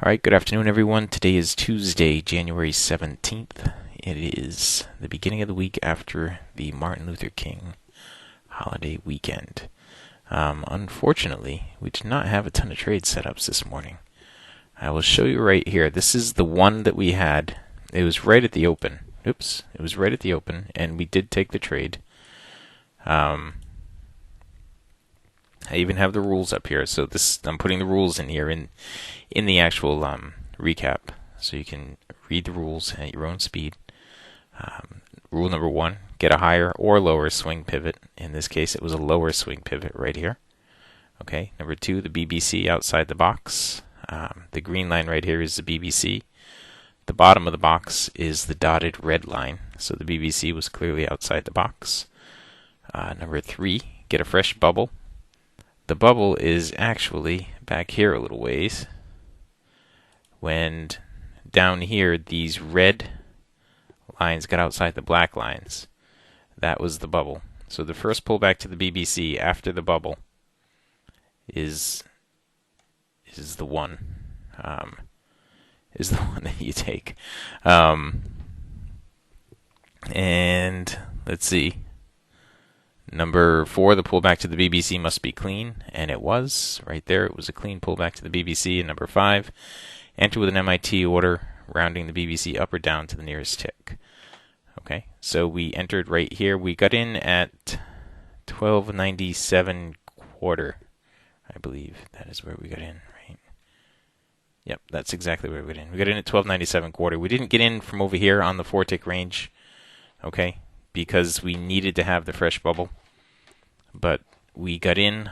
All right, good afternoon, everyone. Today is Tuesday, January 17th. It is the beginning of the week after the Martin Luther King holiday weekend. Unfortunately, we did not have a ton of trade setups this morning. I will show you right here. This is the one that we had. It was right at the open. Oops, it was right at the open, and we did take the trade. I even have the rules up here, so I'm putting the rules in here in the actual recap, so you can read the rules at your own speed. Rule number 1: get a higher or lower swing pivot. In this case, it was a lower swing pivot right here. Okay. Number 2, the BBC outside the box. The green line right here is the BBC. The bottom of the box is the dotted red line, so the BBC was clearly outside the box. Number 3, get a fresh bubble. The bubble is actually back here a little ways. When down here, these red lines got outside the black lines. That was the bubble. So the first pullback to the BBC after the bubble is the one. Is the one that you take. And let's see. Number 4, the pullback to the BBC must be clean, and it was. Right there, it was a clean pullback to the BBC. And number 5, enter with an MIT order, rounding the BBC up or down to the nearest tick. Okay, so we entered right here. We got in at 1297 quarter, I believe. That is where we got in, right? Yep, that's exactly where we got in. We got in at 1297 quarter. We didn't get in from over here on the 4-tick range, okay, because we needed to have the fresh bubble. But we got in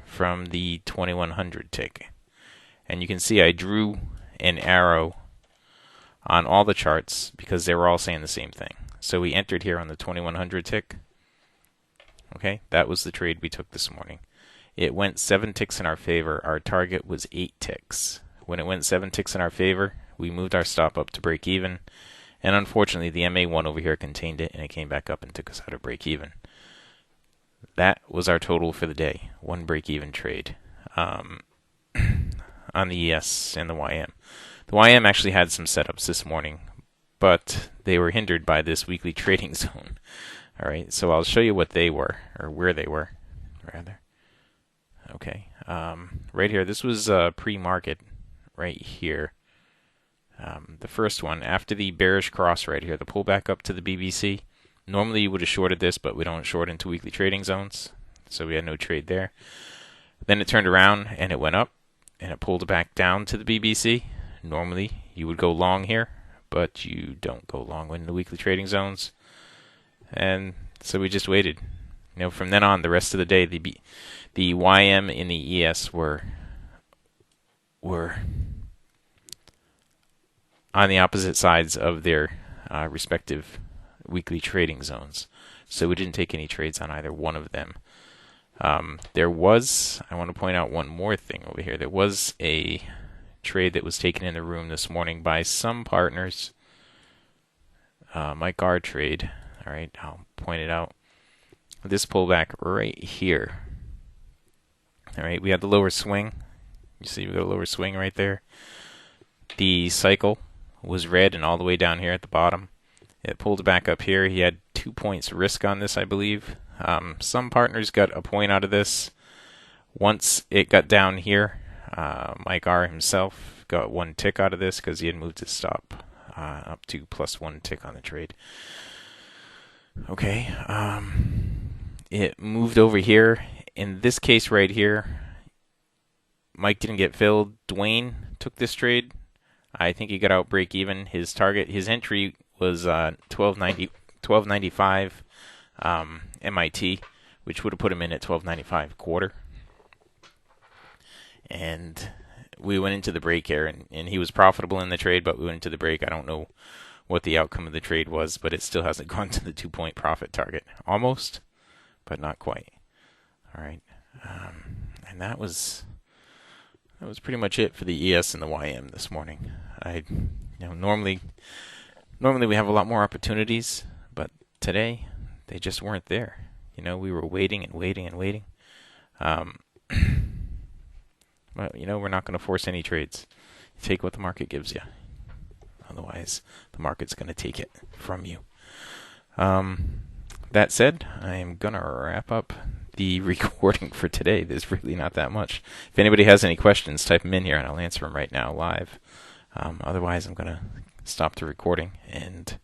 from the 2100 tick. And you can see I drew an arrow on all the charts because they were all saying the same thing. So we entered here on the 2100 tick. Okay, that was the trade we took this morning. It went 7 ticks in our favor. Our target was 8 ticks. When it went 7 ticks in our favor, we moved our stop up to break even. And unfortunately, the MA1 over here contained it, and it came back up and took us out of break even. That was our total for the day. One break-even trade on the ES and the YM. The YM actually had some setups this morning, but they were hindered by this weekly trading zone. All right, so I'll show you what they were, or where they were, rather. Okay, right here. This was pre-market right here. The first one, after the bearish cross right here, the pullback up to the BBC. Normally you would have shorted this, but we don't short into weekly trading zones, so we had no trade there. Then it turned around and it went up, and it pulled back down to the BBC. Normally you would go long here, but you don't go long in the weekly trading zones. And so we just waited. From then on, the rest of the day, the YM and the ES were on the opposite sides of their respective weekly trading zones. So we didn't take any trades on either one of them. I want to point out one more thing over here. There was a trade that was taken in the room this morning by some partners. Mike R trade. All right, I'll point it out. This pullback right here. All right, we had the lower swing. You see we got a lower swing right there. The cycle was red and all the way down here at the bottom. It pulled back up here. He had 2 points risk on this, I believe. Some partners got a point out of this. Once it got down here, Mike R himself got 1 tick out of this because he had moved his stop up to +1 tick on the trade. Okay, it moved over here. In this case right here, Mike didn't get filled. Dwayne took this trade. I think he got out break even. His target, his entry was 1295 MIT, which would have put him in at 1295 quarter. And we went into the break here, and he was profitable in the trade, but we went into the break. I don't know what the outcome of the trade was, but it still hasn't gone to the 2-point profit target. Almost, but not quite. All right, and that was pretty much it for the ES and the YM this morning. Normally we have a lot more opportunities, but today they just weren't there. We were waiting and waiting and waiting. But we're not going to force any trades. Take what the market gives you. Otherwise, the market's going to take it from you. That said, I'm going to wrap up the recording for today. There's really not that much. If anybody has any questions, type them in here and I'll answer them right now live. Otherwise, I'm going to stop the recording and